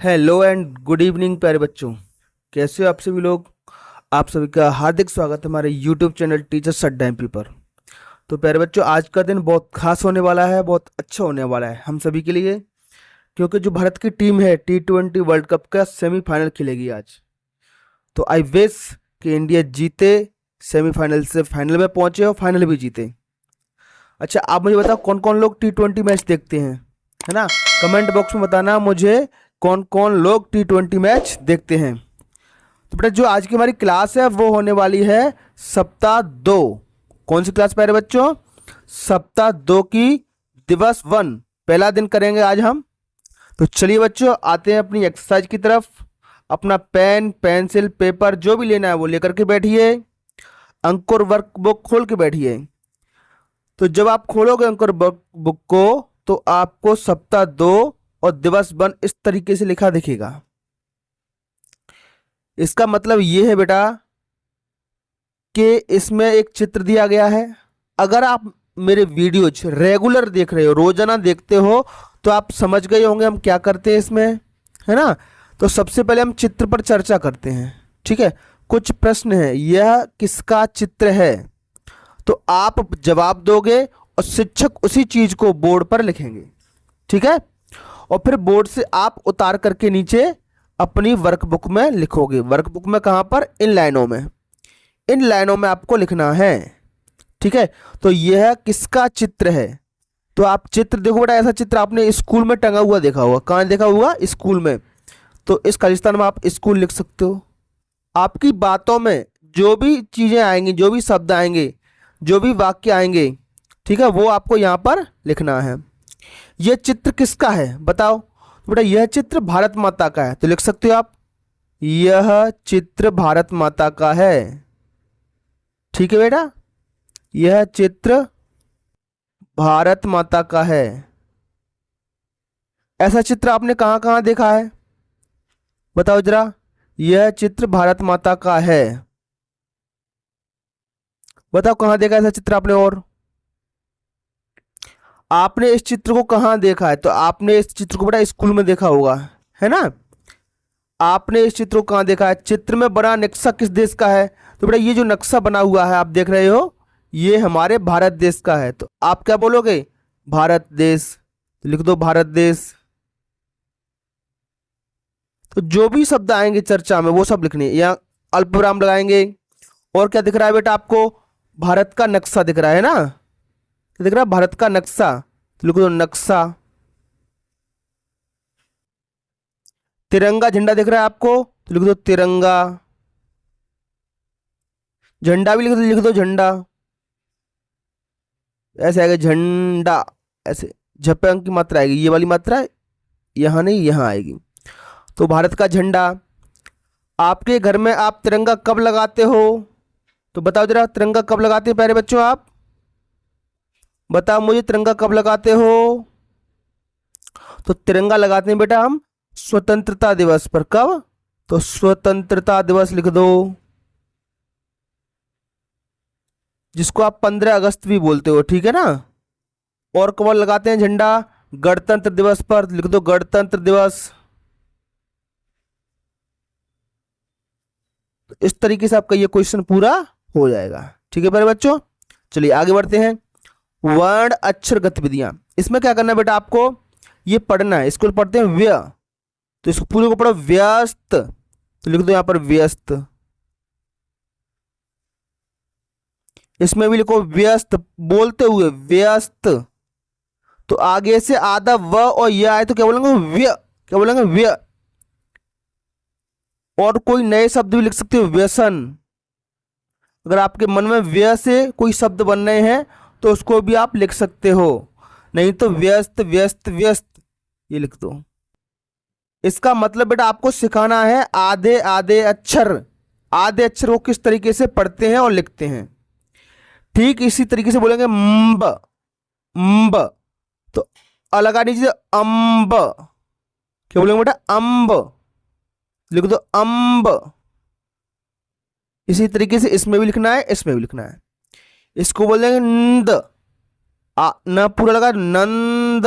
Hello and good evening प्यारे बच्चों। कैसे हो आप सभी लोग। आप सभी का हार्दिक स्वागत है हमारे यूट्यूब चैनल टीचर्स अड्डा एमपी पर। तो प्यारे बच्चों, आज का दिन बहुत खास होने वाला है, बहुत अच्छा होने वाला है हम सभी के लिए, क्योंकि जो भारत की टीम है T20 वर्ल्ड कप का सेमीफाइनल खेलेगी आज। तो आई विश कि इंडिया जीते, सेमीफाइनल से फाइनल में पहुंचे और फाइनल भी जीते। अच्छा, आप मुझे बताओ कौन कौन लोग T20 मैच देखते हैं, है ना। कमेंट बॉक्स में बताना मुझे कौन कौन लोग T20 मैच देखते हैं। तो बेटा, जो आज की हमारी क्लास है वो होने वाली है सप्ताह 2। कौन सी क्लास प्यारे बच्चों? सप्ताह 2 की दिवस 1 पहला दिन करेंगे आज हम। तो चलिए बच्चों, आते हैं अपनी एक्सरसाइज की तरफ। अपना पेन पेंसिल पेपर जो भी लेना है वो लेकर के बैठिए। अंकुर वर्कबुक खोल के बैठिए। तो जब आप खोलोगे अंकुर बुक को तो आपको सप्ताह 2 और दिवस 1 इस तरीके से लिखा दिखेगा। इसका मतलब ये है बेटा कि इसमें एक चित्र दिया गया है। अगर आप मेरे वीडियोज रेगुलर देख रहे हो, रोजाना देखते हो, तो आप समझ गए होंगे हम क्या करते हैं इसमें, है ना। तो सबसे पहले हम चित्र पर चर्चा करते हैं, ठीक है। कुछ प्रश्न है, यह किसका चित्र है, तो आप जवाब दोगे और शिक्षक उसी चीज को बोर्ड पर लिखेंगे, ठीक है। और फिर बोर्ड से आप उतार करके नीचे अपनी वर्कबुक में लिखोगे। वर्कबुक में कहां पर? इन लाइनों में। इन लाइनों में आपको लिखना है, ठीक है। तो यह किसका चित्र है, तो आप चित्र देखो बेटा। ऐसा चित्र आपने स्कूल में टंगा हुआ देखा होगा। कहां देखा हुआ? स्कूल में। तो इस खालिस्तान में आप स्कूल लिख सकते हो। आपकी बातों में जो भी चीजें आएंगी, जो भी शब्द आएंगे, जो भी वाक्य आएंगे, ठीक है, वो आपको यहां पर लिखना है। यह चित्र किसका है बताओ। तो बेटा, यह चित्र भारत माता का है, तो लिख सकते हो आप, यह चित्र भारत माता का है, ठीक है बेटा। यह चित्र भारत माता का है। ऐसा चित्र आपने कहां कहां देखा है बताओ जरा। यह चित्र भारत माता का है, बताओ कहां देखा ऐसा चित्र आपने। और आपने इस चित्र को कहां देखा है, तो आपने इस चित्र को बेटा स्कूल में देखा होगा, है ना। आपने इस चित्र को कहां देखा है? चित्र में बना नक्शा किस देश का है, तो बेटा ये जो नक्शा बना हुआ है आप देख रहे हो, ये हमारे भारत देश का है। तो आप क्या बोलोगे? भारत देश। तो लिख दो भारत देश। तो जो भी शब्द आएंगे चर्चा में वो सब लिखने, या अल्पविराम लगाएंगे। और क्या दिख रहा है बेटा आपको? भारत का नक्शा दिख रहा है ना। क्या दिख रहा है? भारत का नक्शा। तो लिख दो नक्शा। तिरंगा झंडा दिख रहा है आपको, तो लिख दो तिरंगा। झंडा भी लिख दो झंडा। ऐसे आएगा झंडा, ऐसे झप्पे अंक की मात्रा आएगी, ये वाली मात्रा यहां नहीं, यहां आएगी। तो भारत का झंडा। आपके घर में आप तिरंगा कब लगाते हो, तो बताओ जरा, तिरंगा कब लगाते हैं प्यारे बच्चों? आप बताओ मुझे, तिरंगा कब लगाते हो? तो तिरंगा लगाते हैं बेटा हम स्वतंत्रता दिवस पर। कब? तो स्वतंत्रता दिवस लिख दो, जिसको आप 15 अगस्त भी बोलते हो, ठीक है ना। और कब लगाते हैं झंडा? गणतंत्र दिवस पर, लिख दो गणतंत्र दिवस। तो इस तरीके से आपका ये क्वेश्चन पूरा हो जाएगा, ठीक है प्यारे बच्चों। चलिए आगे बढ़ते हैं। वर्ण अक्षर गतिविधियां, इसमें क्या करना है बेटा आपको? ये पढ़ना है। स्कूल पढ़ते हैं व्य, तो इसको पूरे को पढ़ो व्यस्त। तो लिख दो यहां पर व्यस्त। इसमें भी लिखो व्यस्त, बोलते हुए व्यस्त। तो आगे से आधा व और य आए तो क्या बोलेंगे? व्य। क्या बोलेंगे? व्य। और कोई नए शब्द भी लिख सकते हो, व्यसन। अगर आपके मन में व्य से कोई शब्द बन रहे हैं तो उसको भी आप लिख सकते हो, नहीं तो व्यस्त व्यस्त व्यस्त ये लिख दो। इसका मतलब बेटा आपको सिखाना है आधे आधे अक्षर, आधे अक्षर को किस तरीके से पढ़ते हैं और लिखते हैं। ठीक इसी तरीके से बोलेंगे म्ब, म्ब। तो अलग आने दीजिए अम्ब। क्या बोलेंगे बेटा? अम्ब। लिख दो अम्ब। इसी तरीके से इसमें भी लिखना है, इसमें भी लिखना है। इसको बोल देंगे नंद, न पूरा लगा नंद,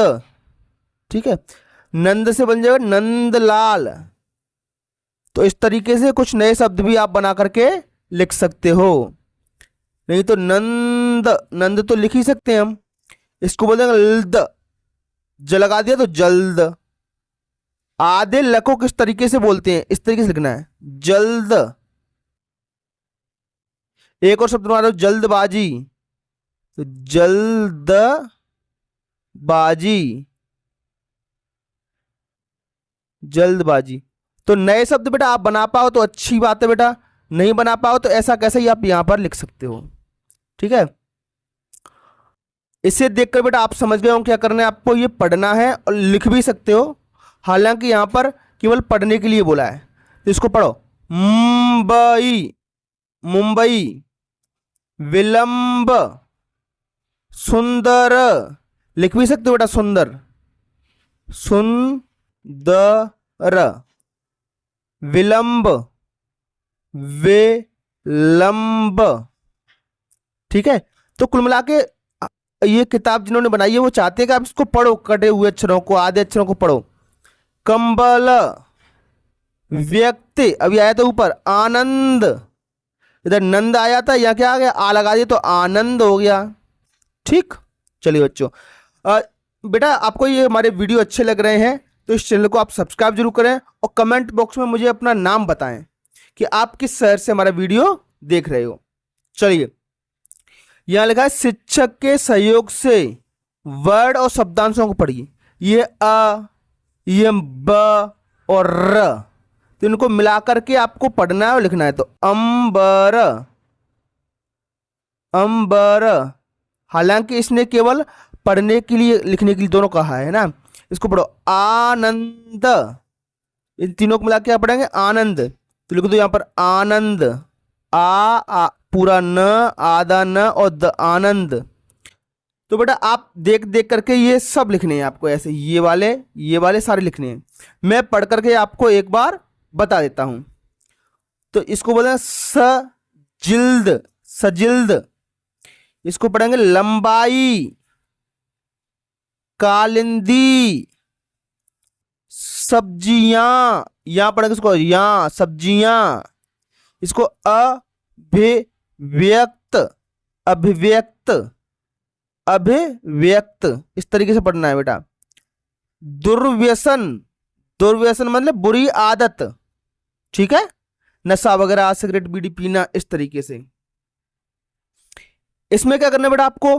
ठीक है। नंद से बन जाएगा नंदलाल। तो इस तरीके से कुछ नए शब्द भी आप बना करके लिख सकते हो। नहीं तो नंद, नंद तो लिख ही सकते हैं हम, इसको बोल देंगे लद, ज लगा दिया तो जल्द। आधे ल को किस तरीके से बोलते हैं, इस तरीके से लिखना है, जल्द। एक और शब्द बना दो, जल्दबाजी, तो जल्दबाजी, जल्दबाजी। तो नए शब्द बेटा आप बना पाओ तो अच्छी बात है बेटा, नहीं बना पाओ तो ऐसा कैसे ही आप यहां पर लिख सकते हो। ठीक है, इसे देखकर बेटा आप समझ गए हो क्या करना है आपको, ये पढ़ना है और लिख भी सकते हो, हालांकि यहां पर केवल पढ़ने के लिए बोला है। तो इसको पढ़ो, मुंबई, मुंबई, विलंब, सुंदर, लिख भी सकते हो बेटा सुंदर, सुंदर, विलंब, विलंब। ठीक है, तो कुल मिला के ये किताब जिन्होंने बनाई है वो चाहते हैं कि आप इसको पढ़ो, कटे हुए अक्षरों को, आधे अक्षरों को पढ़ो। कंबल, व्यक्ति, अभी आया था ऊपर आनंद, इधर नंद आया था, यहाँ क्या आ गया, आ लगा दिया तो आनंद हो गया। ठीक, चलिए बच्चों, बेटा आपको ये हमारे वीडियो अच्छे लग रहे हैं तो इस चैनल को आप सब्सक्राइब जरूर करें और कमेंट बॉक्स में मुझे अपना नाम बताएं कि आप किस शहर से हमारा वीडियो देख रहे हो। चलिए, यहां लिखा है शिक्षक के सहयोग से वर्ड और शब्दांशों को पढ़िए। ये अ, ये ब और र, तो इनको मिलाकर के आपको पढ़ना है और लिखना है। तो अंबर, अंबर, हालांकि इसने केवल पढ़ने के लिए लिखने के लिए दोनों कहा है ना। इसको पढ़ो, आनंद, इन तीनों को मिला के आप पढ़ेंगे आनंद। तो लिख दो यहां पर आनंद, पूरा न, आधा न और द, आनंद। तो बेटा आप देख देख करके ये सब लिखने हैं आपको, ऐसे ये वाले सारे लिखने हैं। मैं पढ़ करके आपको एक बार बता देता हूं। तो इसको बोलते हैं सजिल्द, सजिल्द, इसको पढ़ेंगे लंबाई, कालिंदी, सब्जियां, यहां पढ़ेंगे इसको यहां सब्जियां, इसको अभिव्यक्त, अभिव्यक्त, अभिव्यक्त, इस तरीके से पढ़ना है बेटा। दुर्व्यसन, दुर्व्यसन मतलब बुरी आदत, ठीक है, नशा वगैरह, सिगरेट बीड़ी पीना, इस तरीके से। इसमें क्या करना है बेटा आपको,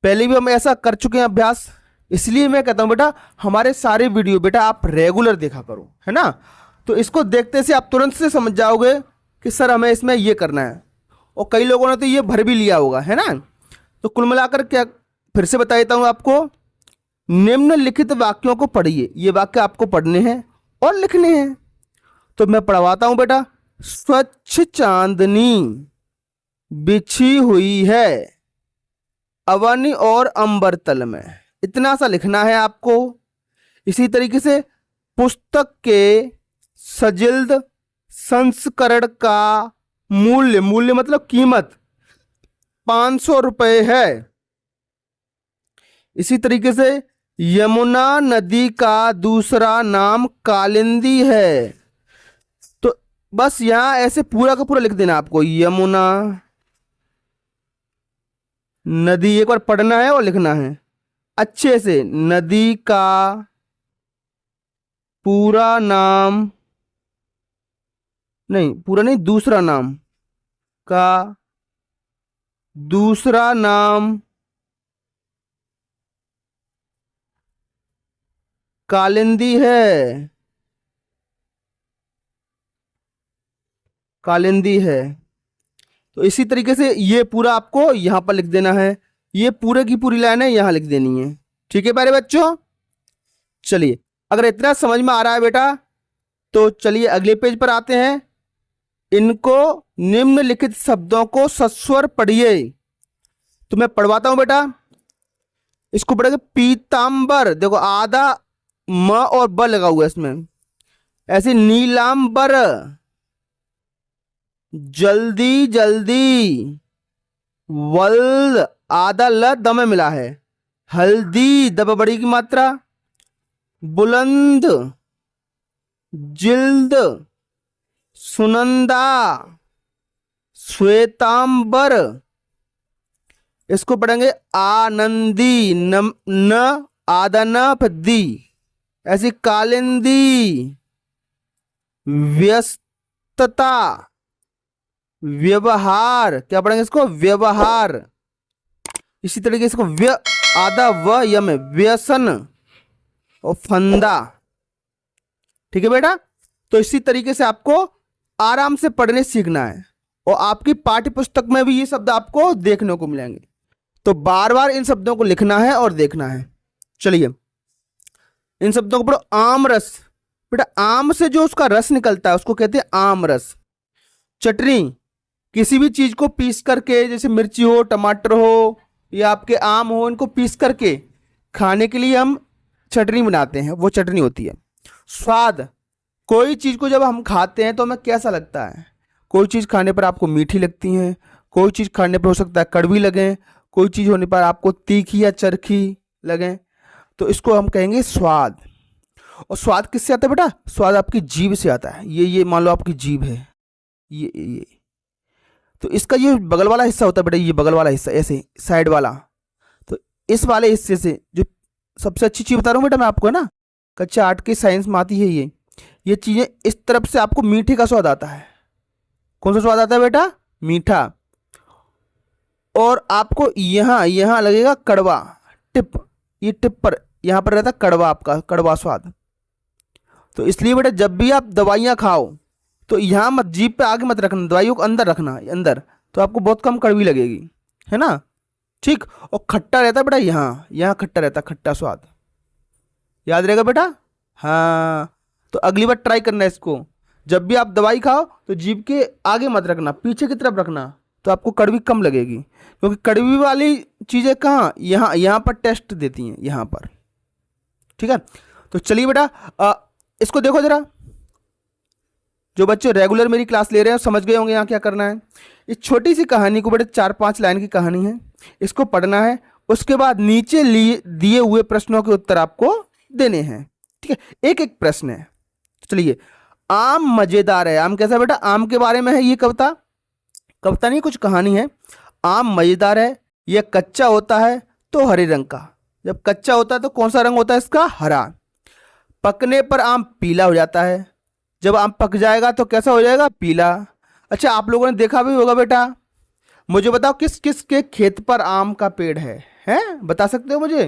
पहले भी हम ऐसा कर चुके हैं अभ्यास, इसलिए मैं कहता हूं बेटा हमारे सारे वीडियो बेटा आप रेगुलर देखा करो, है ना। तो इसको देखते से आप तुरंत से समझ जाओगे कि सर हमें इसमें ये करना है, और कई लोगों ने तो ये भर भी लिया होगा, है ना। तो कुल मिलाकर क्या, फिर से बता देता हूं आपको, निम्नलिखित वाक्यों को पढ़िए, ये वाक्य आपको पढ़ने हैं और लिखने हैं। तो मैं पढ़वाता हूं बेटा, स्वच्छ चांदनी बिछी हुई है अवनी और अंबर तल में, इतना सा लिखना है आपको। इसी तरीके से पुस्तक के सजिल्द संस्करण का मूल्य, मूल्य मतलब कीमत 500 रुपये है। इसी तरीके से यमुना नदी का दूसरा नाम कालिंदी है। तो बस यहां ऐसे पूरा का पूरा लिख देना आपको, यमुना नदी, एक बार पढ़ना है और लिखना है अच्छे से, नदी का पूरा नाम, नहीं पूरा नहीं, दूसरा नाम, का दूसरा नाम कालिंदी है, कालिंदी है। तो इसी तरीके से ये पूरा आपको यहां पर लिख देना है, ये पूरे की पूरी लाइन है यहां लिख देनी है। ठीक है प्यारे बच्चों, चलिए अगर इतना समझ में आ रहा है बेटा तो चलिए अगले पेज पर आते हैं। इनको निम्नलिखित शब्दों को सस्वर पढ़िए। तो मैं पढ़वाता हूं बेटा, इसको पढ़ेंगे पीतांबर, देखो आधा म और ब लगा हुआ है इसमें, ऐसे नीलांबर, जल्दी जल्दी, वल्द, आधा ल द में मिला है, हल्दी, दब बड़ी की मात्रा, बुलंद, जिल्द, सुनंदा, श्वेतांबर। इसको पढ़ेंगे आनंदी, न आदनफ दी, ऐसी कालिंदी, व्यस्तता, व्यवहार, क्या पढ़ेंगे इसको, व्यवहार। इसी तरीके से इसको आधा व यम, व्यसन और फंदा। ठीक है बेटा, तो इसी तरीके से आपको आराम से पढ़ने सीखना है और आपकी पाठ्य पुस्तक में भी ये शब्द आपको देखने को मिलेंगे। तो बार बार इन शब्दों को लिखना है और देखना है। चलिए इन शब्दों को पढ़ो। आम रस, बेटा आम से जो उसका रस निकलता है उसको कहते हैं आम रस। चटनी, किसी भी चीज को पीस करके, जैसे मिर्ची हो, टमाटर हो या आपके आम हो, इनको पीस करके खाने के लिए हम चटनी बनाते हैं, वो चटनी होती है। स्वाद, कोई चीज को जब हम खाते हैं तो हमें कैसा लगता है। कोई चीज खाने पर आपको मीठी लगती है, कोई चीज खाने पर हो सकता है कड़वी लगे, कोई चीज होने पर आपको तीखी या चरखी लगे, तो इसको हम कहेंगे स्वाद। और स्वाद किससे आता है बेटा, स्वाद आपकी जीभ से आता है। ये मान लो आपकी जीभ है, ये तो इसका ये बगल वाला हिस्सा होता है बेटा, ये बगल वाला हिस्सा, ऐसे साइड वाला। तो इस वाले हिस्से से, जो सबसे अच्छी चीज बता रहा हूँ बेटा मैं आपको, है ना, कच्चा आर्ट की साइंस में आती है ये चीजें, इस तरफ से आपको मीठे का स्वाद आता है। कौन सा स्वाद आता है बेटा, मीठा। और आपको यहां लगेगा कड़वा, टिप, ये टिप पर यहां पर रहता कड़वा, आपका कड़वा स्वाद। तो इसलिए बेटा जब भी आप दवाइयां खाओ तो यहां मत, जीभ पे आगे मत रखना, दवाइयों को अंदर रखना, अंदर, तो आपको बहुत कम कड़वी लगेगी, है ना। ठीक, और खट्टा रहता बेटा, यहाँ खट्टा रहता, खट्टा स्वाद, याद रहेगा बेटा। हाँ, तो अगली बार ट्राई करना इसको, जब भी आप दवाई खाओ तो जीभ के आगे मत रखना, पीछे की तरफ रखना, तो आपको कड़वी कम लगेगी। क्योंकि कड़वी वाली चीज़ें कहाँ, यहाँ पर टेस्ट देती हैं, यहाँ पर। ठीक है, तो चलिए बेटा इसको देखो जरा। जो बच्चे रेगुलर मेरी क्लास ले रहे हैं समझ गए होंगे यहाँ क्या करना है। इस छोटी सी कहानी को बेटा 4-5 लाइन की कहानी है, इसको पढ़ना है। उसके बाद नीचे दिए हुए प्रश्नों के उत्तर आपको देने हैं। ठीक है, एक एक प्रश्न है। चलिए, आम मजेदार है। आम कैसा बेटा, आम के बारे में है ये कविता, कविता नहीं कुछ कहानी है। आम मजेदार है, यह कच्चा होता है तो हरे रंग का। जब कच्चा होता है तो कौन सा रंग होता है इसका, हरा। पकने पर आम पीला हो जाता है, जब आम पक जाएगा तो कैसा हो जाएगा, पीला। अच्छा, आप लोगों ने देखा भी होगा बेटा, मुझे बताओ किस किस के खेत पर आम का पेड़ है बता सकते हो मुझे।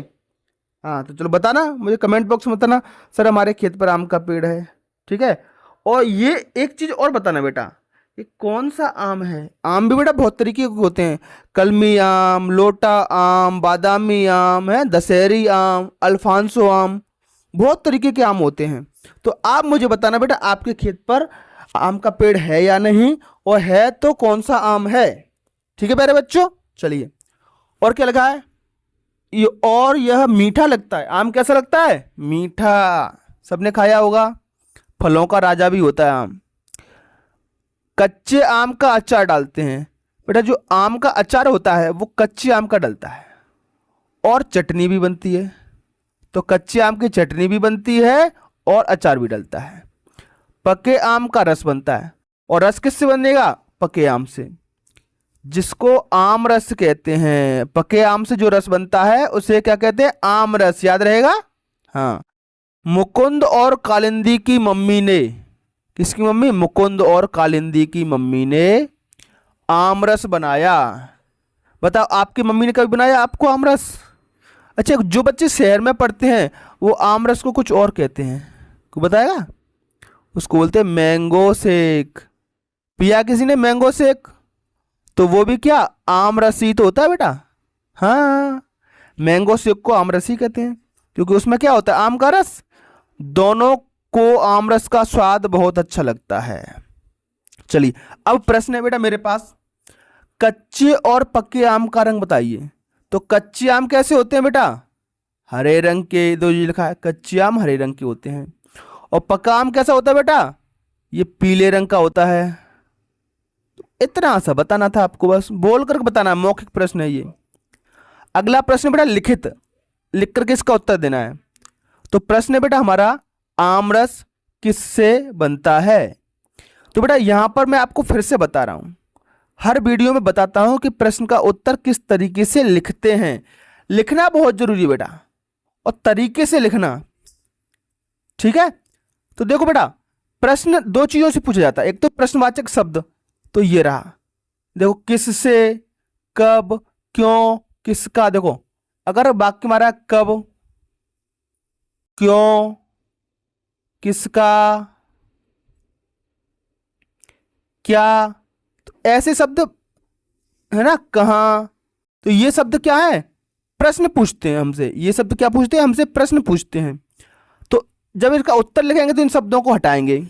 हाँ तो चलो बताना मुझे, कमेंट बॉक्स में बताना, सर हमारे खेत पर आम का पेड़ है। ठीक है, और ये एक चीज़ और बताना बेटा, ये कौन सा आम है। आम भी बेटा बहुत तरीके के होते हैं, कलमी आम, लोटा आम, बादामी आम है, दशहरी आम, अल्फांसो आम, बहुत तरीके के आम होते हैं। तो आप मुझे बताना बेटा आपके खेत पर आम का पेड़ है या नहीं, और है तो कौन सा आम है। ठीक है प्यारे बच्चों, चलिए और क्या लगा है ये, और यह मीठा लगता है। आम कैसा लगता है, मीठा, सबने खाया होगा, फलों का राजा भी होता है आम। कच्चे आम का अचार डालते हैं बेटा, जो आम का अचार होता है वो कच्चे आम का डलता है, और चटनी भी बनती है। तो कच्चे आम की चटनी भी बनती है और अचार भी डलता है। पके आम का रस बनता है, और रस किससे बनेगा, पके आम से, जिसको आम रस कहते हैं। पके आम से जो रस बनता है उसे क्या कहते हैं, आम रस, याद रहेगा। हाँ, मुकुंद और कालिंदी की मम्मी ने, किसकी मम्मी, मुकुंद और कालिंदी की मम्मी ने आम रस बनाया। बताओ आपकी मम्मी ने कभी बनाया आपको आम रस। अच्छा, जो बच्चे शहर में पढ़ते हैं वो आम रस को कुछ और कहते हैं, को बताएगा, उसको बोलते हैं मैंगो शेक। पिया किसी ने मैंगो शेक, तो वो भी क्या, आम रस ही तो होता है बेटा। हाँ, मैंगो शेक को आम रस ही कहते हैं, क्योंकि उसमें क्या होता है, आम का रस। दोनों को आम रस का स्वाद बहुत अच्छा लगता है। चलिए अब प्रश्न है बेटा मेरे पास, कच्चे और पक्के आम का रंग बताइए। तो कच्चे आम कैसे होते हैं बेटा, हरे रंग के, दो जी लिखा है, कच्चे आम हरे रंग के होते हैं। और पक्का आम कैसा होता है बेटा, ये पीले रंग का होता है। इतना सा बताना था आपको, बस बोल कर बताना, मौखिक प्रश्न है ये। अगला प्रश्न बेटा लिखित, लिख करके इसका उत्तर देना है। तो प्रश्न है बेटा हमारा, आमरस किससे बनता है। तो बेटा यहां पर मैं आपको फिर से बता रहा हूं, हर वीडियो में बताता हूं कि प्रश्न का उत्तर किस तरीके से लिखते हैं। लिखना बहुत जरूरी है बेटा, और तरीके से लिखना, ठीक है। तो देखो बेटा, प्रश्न दो चीजों से पूछा जाता है, एक तो प्रश्नवाचक शब्द, तो ये रहा, देखो किससे, कब, क्यों, किसका। देखो अगर वाक्य हमारा कब, क्यों, किसका, क्या, तो ऐसे शब्द है ना, कहाँ, तो ये शब्द क्या है, प्रश्न पूछते हैं हमसे। ये शब्द क्या पूछते हैं हमसे, प्रश्न पूछते हैं। तो जब इसका उत्तर लिखेंगे तो इन शब्दों को हटाएंगे,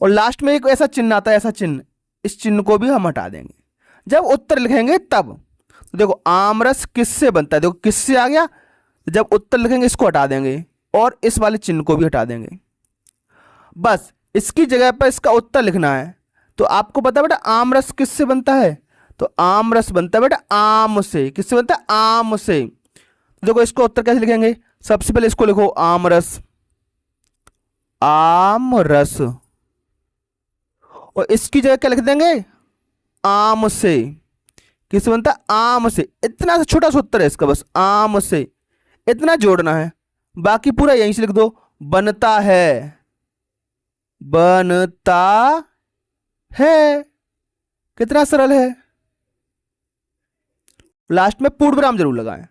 और लास्ट में एक ऐसा चिन्ह आता है, ऐसा चिन्ह, इस चिन्ह को भी हम हटा देंगे जब उत्तर लिखेंगे तब। तो देखो आमरस किससे बनता है, देखो किससे आ गया, जब उत्तर लिखेंगे इसको हटा देंगे और इस वाले चिन्ह को भी हटा देंगे, बस इसकी जगह पर इसका उत्तर लिखना है। तो आपको पता है बेटा आमरस किससे बनता है, तो आमरस बनता है बेटा आम से। किससे बनता है, आम से। देखो इसको उत्तर कैसे लिखेंगे, सबसे पहले इसको लिखो आमरस, आमरस, और इसकी जगह क्या लिख देंगे, आम से। किससे बनता है, आम से। इतना सा छोटा सा उत्तर है इसका, बस आम से इतना जोड़ना है, बाकी पूरा यहीं से लिख दो, बनता है, बनता है। कितना सरल है। लास्ट में पूर्ण विराम जरूर लगाएं।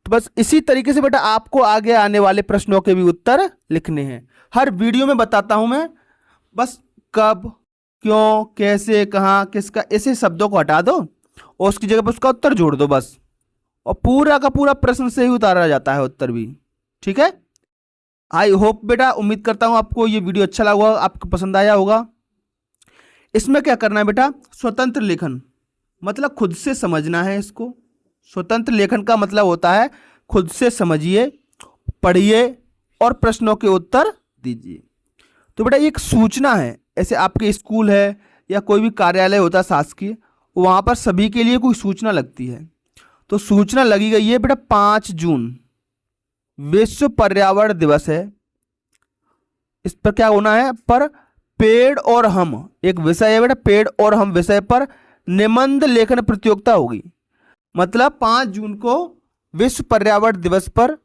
तो बस इसी तरीके से बेटा आपको आगे आने वाले प्रश्नों के भी उत्तर लिखने हैं। हर वीडियो में बताता हूं मैं, बस कब, क्यों, कैसे, कहाँ, किसका, ऐसे शब्दों को हटा दो और उसकी जगह पर उसका उत्तर जोड़ दो बस, और पूरा का पूरा प्रश्न से ही उतारा जाता है उत्तर भी, ठीक है। आई होप बेटा, उम्मीद करता हूं आपको ये वीडियो अच्छा लगा होगा, आपको पसंद आया होगा। इसमें क्या करना है बेटा, स्वतंत्र लेखन, मतलब खुद से समझना है इसको। स्वतंत्र लेखन का मतलब होता है खुद से समझिए, पढ़िए और प्रश्नों के उत्तर दीजिए। तो बेटा ये एक सूचना है, ऐसे आपके स्कूल है या कोई भी कार्यालय होता है शासकीय, वहाँ पर सभी के लिए कोई सूचना लगती है। तो सूचना लगी गई है बेटा, 5 जून विश्व पर्यावरण दिवस है। इस पर क्या होना है, पर पेड़ और हम, एक विषय है बेटा, पेड़ और हम विषय पर निबंध लेखन प्रतियोगिता होगी। मतलब 5 जून को विश्व पर्यावरण दिवस पर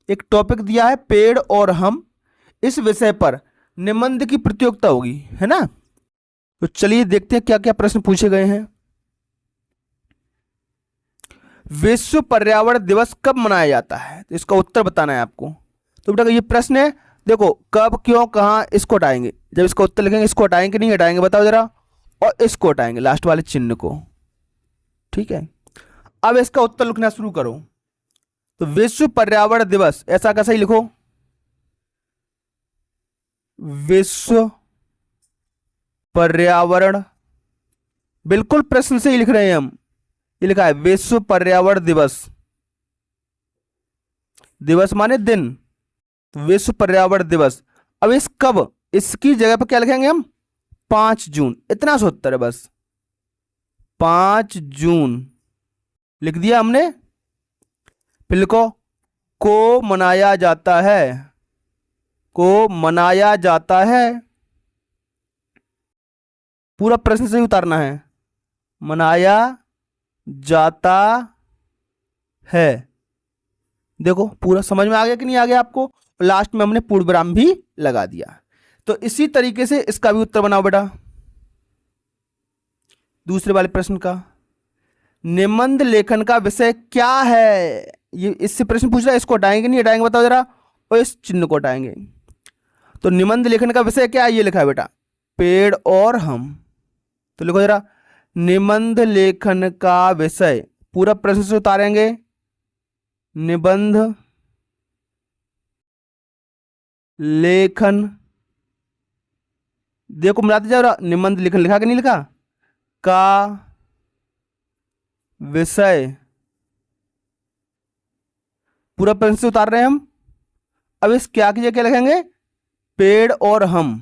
एक टॉपिक दिया है, पेड़ और हम, इस विषय पर निबंध की प्रतियोगिता होगी, है ना। तो चलिए देखते हैं क्या क्या प्रश्न पूछे गए हैं। विश्व पर्यावरण दिवस कब मनाया जाता है, तो इसका उत्तर बताना है आपको। तो बेटा ये प्रश्न है, देखो कब, क्यों, कहाँ, इसको हटाएंगे, जब इसका उत्तर लिखेंगे इसको हटाएंगे नहीं हटाएंगे बताओ जरा, और इसको हटाएंगे लास्ट वाले चिन्ह को, ठीक है। अब इसका उत्तर लिखना शुरू करो। तो विश्व पर्यावरण दिवस ऐसा कैसा ही लिखो, विश्व पर्यावरण, बिल्कुल प्रश्न से ही लिख रहे हैं हम, ये लिखा है विश्व पर्यावरण दिवस, दिवस माने दिन, तो विश्व पर्यावरण दिवस। अब इस कब, इसकी जगह पर क्या लिखेंगे हम, 5 जून, इतना सा उत्तर है बस, 5 जून लिख दिया हमने। फिर लिखो को मनाया जाता है, को मनाया जाता है, पूरा प्रश्न से ही उतारना है, मनाया जाता है। देखो पूरा समझ में आ गया कि नहीं आ गया आपको, लास्ट में हमने पूर्ण विराम भी लगा दिया। तो इसी तरीके से इसका भी उत्तर बनाओ बेटा। दूसरे वाले प्रश्न का, निबंध लेखन का विषय क्या है, ये इससे प्रश्न पूछ रहा है, इसको हटाएंगे नहीं हटाएंगे बताओ जरा, और इस चिन्ह को हटाएंगे। तो निबंध लेखन का विषय क्या है, ये लिखा है बेटा, पेड़ और हम। तो लिखो जरा, निबंध लेखन का विषय, पूरा प्रश्न से उतारेंगे, निबंध लेखन, देखो मिलाते जाओ, निबंध लेखन लिखा कि नहीं लिखा, का विषय, पूरा प्रश्न से उतार रहे हैं हम। अब इस क्या की जगह क्या लिखेंगे, पेड़ और हम,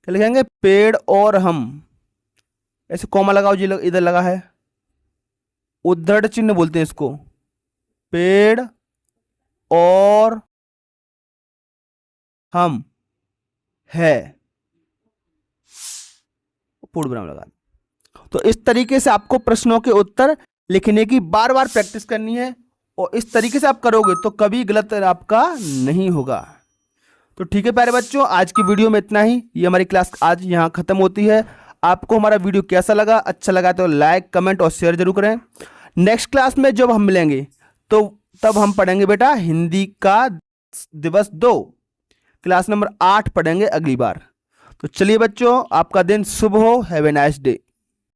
क्या लिखेंगे, पेड़ और हम, ऐसे कॉमा लगाओ जी, इधर लगा है, उद्धरण चिन्ह बोलते हैं इसको, पेड़ और हम, है, पूर्ण विराम लगा। तो इस तरीके से आपको प्रश्नों के उत्तर लिखने की बार बार प्रैक्टिस करनी है, और इस तरीके से आप करोगे तो कभी गलत आपका नहीं होगा। तो ठीक है प्यारे बच्चों, आज की वीडियो में इतना ही। ये हमारी क्लास आज यहाँ खत्म होती है। आपको हमारा वीडियो कैसा लगा, अच्छा लगा तो लाइक, कमेंट और शेयर जरूर करें। नेक्स्ट क्लास में जब हम मिलेंगे तो तब हम पढ़ेंगे बेटा हिंदी का दिवस 2, क्लास नंबर 8 पढ़ेंगे अगली बार। तो चलिए बच्चों, आपका दिन शुभ हो। Have a nice day.